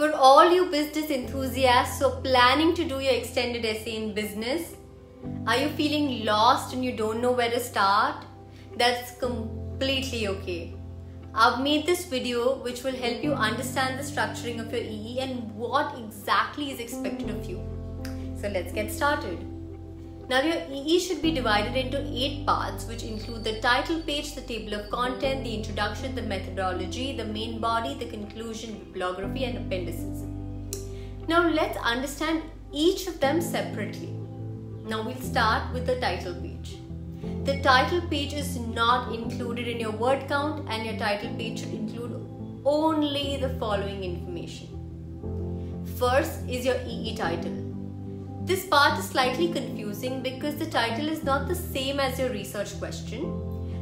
For all you business enthusiasts who are planning to do your extended essay in business, are you feeling lost and you don't know where to start? That's completely okay. I've made this video which will help you understand the structuring of your EE and what exactly is expected of you. So let's get started. Now your EE should be divided into 8 parts, which include the title page, the table of content, the introduction, the methodology, the main body, the conclusion, bibliography and appendices. Now let's understand each of them separately. Now we'll start with the title page. The title page is not included in your word count, and your title page should include only the following information. First is your EE title. This part is slightly confusing because the title is not the same as your research question.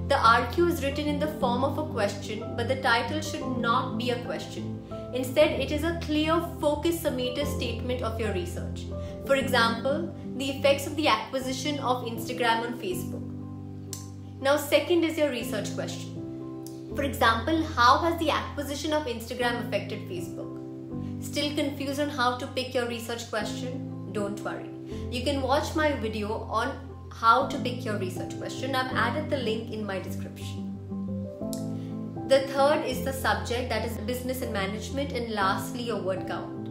The RQ is written in the form of a question, but the title should not be a question. Instead, it is a clear, focused, summative statement of your research. For example, the effects of the acquisition of Instagram on Facebook. Now, second is your research question. For example, how has the acquisition of Instagram affected Facebook? Still confused on how to pick your research question? Don't worry. You can watch my video on how to pick your research question. I've added the link in my description. The third is the subject, that is business and management, and lastly your word count.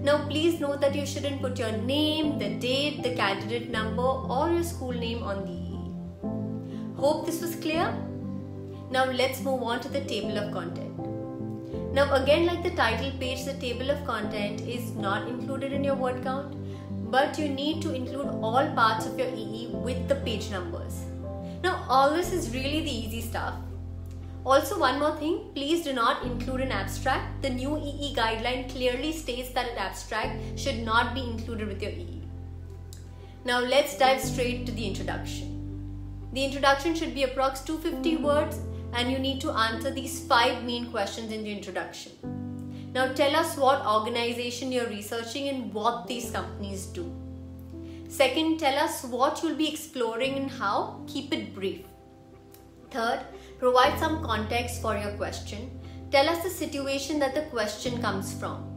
Now please note that you shouldn't put your name, the date, the candidate number or your school name on the EE. Hope this was clear. Now let's move on to the table of content. Now again, like the title page, the table of content is not included in your word count, but you need to include all parts of your EE with the page numbers. Now all this is really the easy stuff. Also, one more thing, please do not include an abstract. The new EE guideline clearly states that an abstract should not be included with your EE. Now let's dive straight to the introduction. The introduction should be approx 250 words, and you need to answer these 5 main questions in the introduction. Now tell us what organization you're researching and what these companies do. Second, tell us what you'll be exploring and how. Keep it brief. Third, provide some context for your question. Tell us the situation that the question comes from.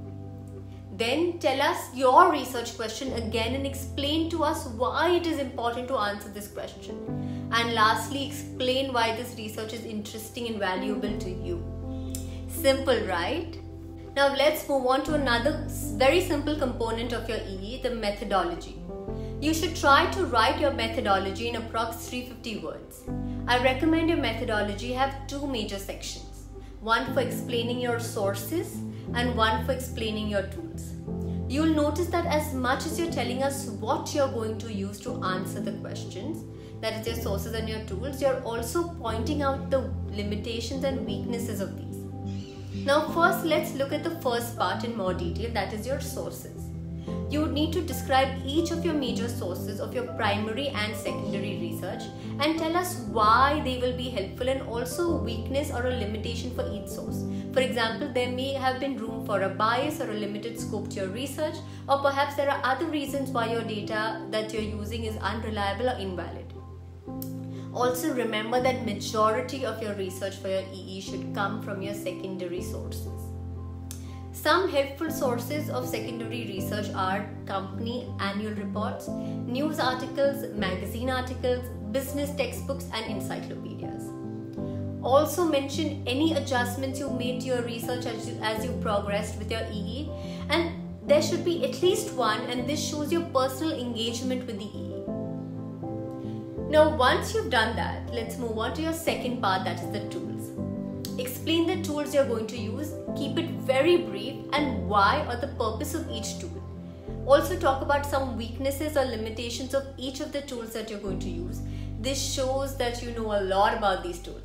Then tell us your research question again and explain to us why it is important to answer this question. And lastly, explain why this research is interesting and valuable to you. Simple, right? Now let's move on to another very simple component of your EE, the methodology. You should try to write your methodology in approx 350 words. I recommend your methodology have 2 major sections. One for explaining your sources and one for explaining your tools. You'll notice that as much as you're telling us what you're going to use to answer the questions, that is your sources and your tools, you're also pointing out the limitations and weaknesses of these. Now first, let's look at the first part in more detail, that is your sources. You would need to describe each of your major sources of your primary and secondary research and tell us why they will be helpful and also a weakness or a limitation for each source. For example, there may have been room for a bias or a limited scope to your research, or perhaps there are other reasons why your data that you're using is unreliable or invalid. Also remember that majority of your research for your EE should come from your secondary sources. Some helpful sources of secondary research are company annual reports, news articles, magazine articles, business textbooks and encyclopedias. Also mention any adjustments you made to your research as you progressed with your EE, and there should be at least one, and this shows your personal engagement with the EE. Now once you've done that, let's move on to your second part, that is the tools. Explain the tools you're going to use, keep it very brief, and why or the purpose of each tool. Also talk about some weaknesses or limitations of each of the tools that you're going to use. This shows that you know a lot about these tools.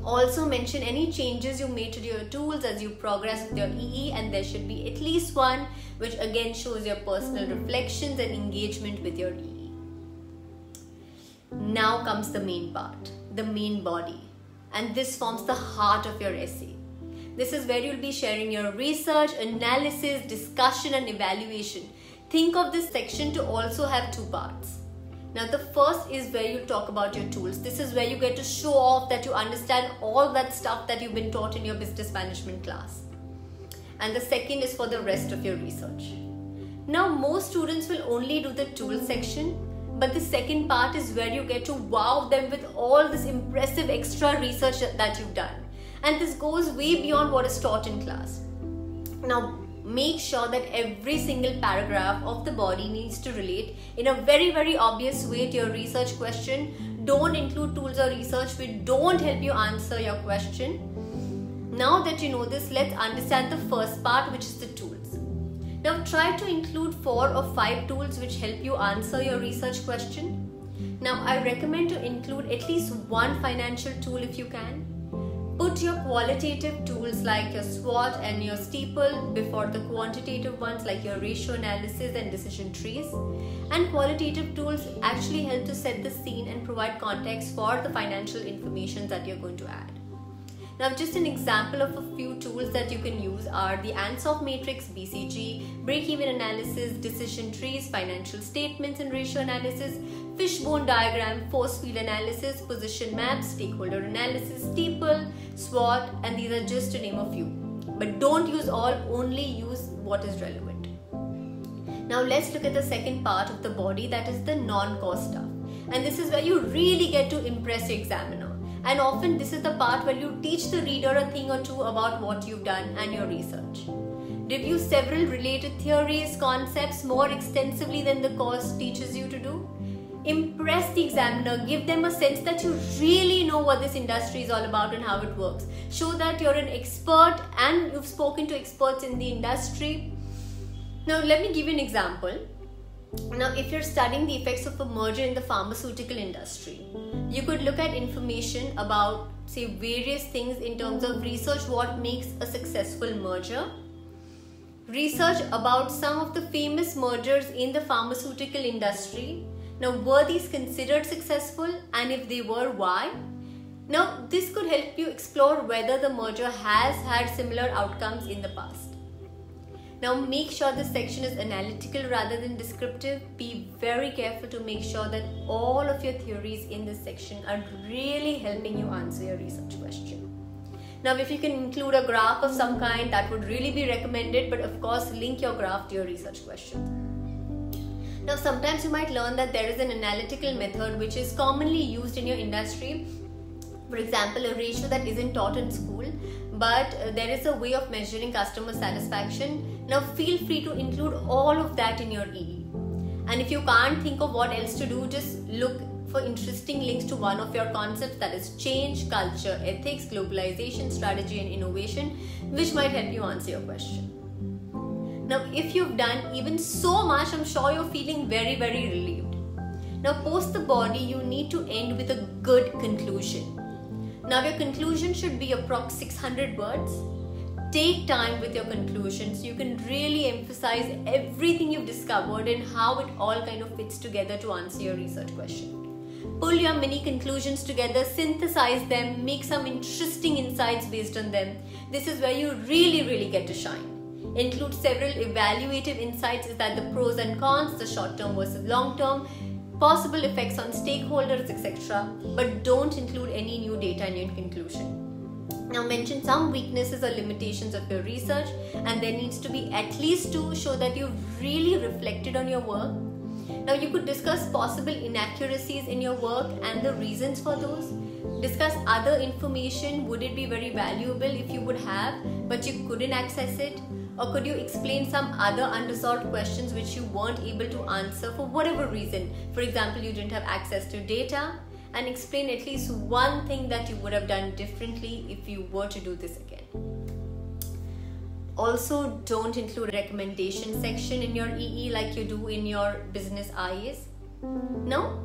Also mention any changes you made to your tools as you progress with your EE, and there should be at least one, which again shows your personal reflections and engagement with your EE. Now comes the main part, the main body, and this forms the heart of your essay. This is where you'll be sharing your research, analysis, discussion and evaluation. Think of this section to also have 2 parts. Now the first is where you talk about your tools. This is where you get to show off that you understand all that stuff that you've been taught in your business management class. and the second is for the rest of your research. Now, most students will only do the tools section, but the second part is where you get to wow them with all this impressive extra research that you've done. And this goes way beyond what is taught in class. Now, make sure that every single paragraph of the body needs to relate in a very, very obvious way to your research question. Don't include tools or research which don't help you answer your question. Now that you know this, let's understand the first part, which is the tools. Now try to include 4 or 5 tools which help you answer your research question. Now I recommend to include at least one financial tool if you can. Put your qualitative tools like your SWOT and your steeple before the quantitative ones like your ratio analysis and decision trees. And qualitative tools actually help to set the scene and provide context for the financial information that you're going to add. Now, just an example of a few tools that you can use are the Ansoff matrix, BCG, break-even analysis, decision trees, financial statements and ratio analysis, fishbone diagram, force field analysis, position maps, stakeholder analysis, steeple, SWOT, and these are just to name a few. But don't use all, only use what is relevant. Now, let's look at the second part of the body, that is the non-cost stuff. And this is where you really get to impress your examiner. And often this is the part where you teach the reader a thing or two about what you've done and your research. Review several related theories, concepts more extensively than the course teaches you to do. Impress the examiner, give them a sense that you really know what this industry is all about and how it works. Show that you're an expert and you've spoken to experts in the industry. Now let me give you an example. Now, if you're studying the effects of a merger in the pharmaceutical industry, you could look at information about, say, various things in terms of research what makes a successful merger, research about some of the famous mergers in the pharmaceutical industry. Now, were these considered successful, and if they were, why? Now, this could help you explore whether the merger has had similar outcomes in the past. Now make sure this section is analytical rather than descriptive. Be very careful to make sure that all of your theories in this section are really helping you answer your research question. Now if you can include a graph of some kind, that would really be recommended, but of course link your graph to your research question. Now sometimes you might learn that there is an analytical method which is commonly used in your industry. For example, a ratio that isn't taught in school, but there is a way of measuring customer satisfaction. Now feel free to include all of that in your EE. And if you can't think of what else to do, just look for interesting links to one of your concepts, that is change, culture, ethics, globalization, strategy and innovation, which might help you answer your question. Now if you've done even so much, I'm sure you're feeling very, very relieved. Now post the body, you need to end with a good conclusion. Now your conclusion should be approx 600 words. Take time with your conclusion so you can really emphasize everything you've discovered and how it all kind of fits together to answer your research question. Pull your mini conclusions together, synthesize them, make some interesting insights based on them. This is where you really get to shine. Include several evaluative insights, is that the pros and cons, the short term versus long term, possible effects on stakeholders, etc. But don't include any new data in your conclusion. Now mention some weaknesses or limitations of your research, and there needs to be at least 2, show that you've really reflected on your work. Now you could discuss possible inaccuracies in your work and the reasons for those. Discuss other information, would it be very valuable if you would have, but you couldn't access it? Or could you explain some other unresolved questions which you weren't able to answer for whatever reason? For example, you didn't have access to data, and explain at least one thing that you would have done differently if you were to do this again. Also, don't include a recommendation section in your EE like you do in your business IAs. Now,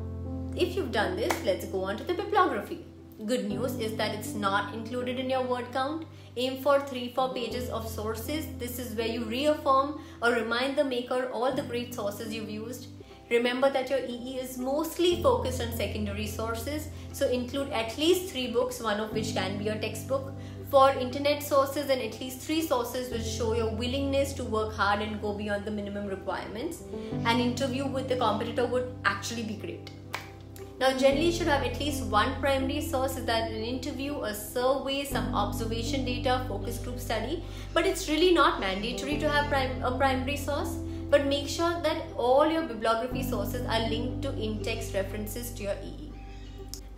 if you've done this, let's go on to the bibliography. Good news is that it's not included in your word count. Aim for 3-4 pages of sources. This is where you reaffirm or remind the maker all the great sources you've used. Remember that your EE is mostly focused on secondary sources, so include at least 3 books, one of which can be your textbook, for internet sources, and at least 3 sources which show your willingness to work hard and go beyond the minimum requirements. An interview with the competitor would actually be great. Now generally you should have at least one primary source, is that an interview, a survey, some observation data, focus group study. But it's really not mandatory to have a primary source. But make sure that all your bibliography sources are linked to in-text references to your EE.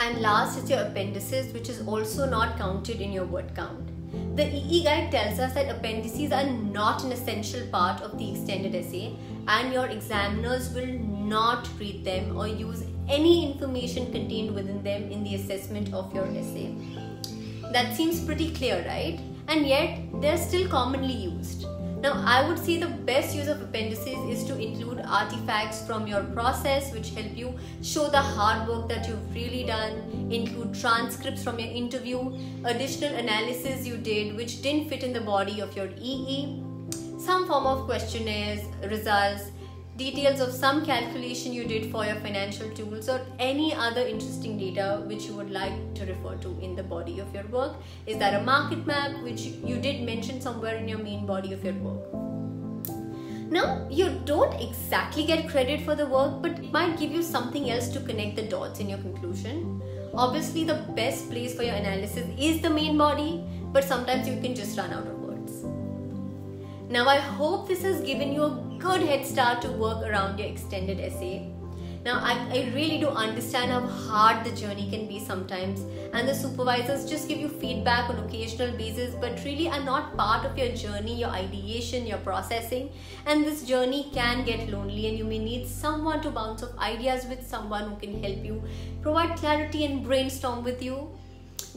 And last is your appendices, which is also not counted in your word count. The EE guide tells us that appendices are not an essential part of the extended essay, and your examiners will not read them or use any information contained within them in the assessment of your essay. That seems pretty clear, right? And yet they're still commonly used. Now, I would say the best use of appendices is to include artifacts from your process which help you show the hard work that you've really done, include transcripts from your interview, additional analysis you did which didn't fit in the body of your EE, some form of questionnaires, results, details of some calculation you did for your financial tools, or any other interesting data which you would like to refer to in the body of your work. Is that a market map which you did mention somewhere in your main body of your work? Now, you don't exactly get credit for the work, but it might give you something else to connect the dots in your conclusion. Obviously, the best place for your analysis is the main body, but sometimes you can just run out of words. Now, I hope this has given you a good head start to work around your extended essay. Now, I really do understand how hard the journey can be sometimes, and the supervisors just give you feedback on occasional basis, but really are not part of your journey, your ideation, your processing. And this journey can get lonely, and you may need someone to bounce off ideas with, someone who can help you provide clarity and brainstorm with you.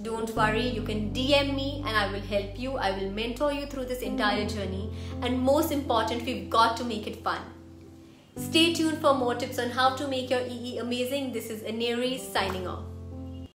Don't worry, you can DM me and I will help you. I will mentor you through this entire journey. And most important, we've got to make it fun. Stay tuned for more tips on how to make your EE amazing. This is Aneri signing off.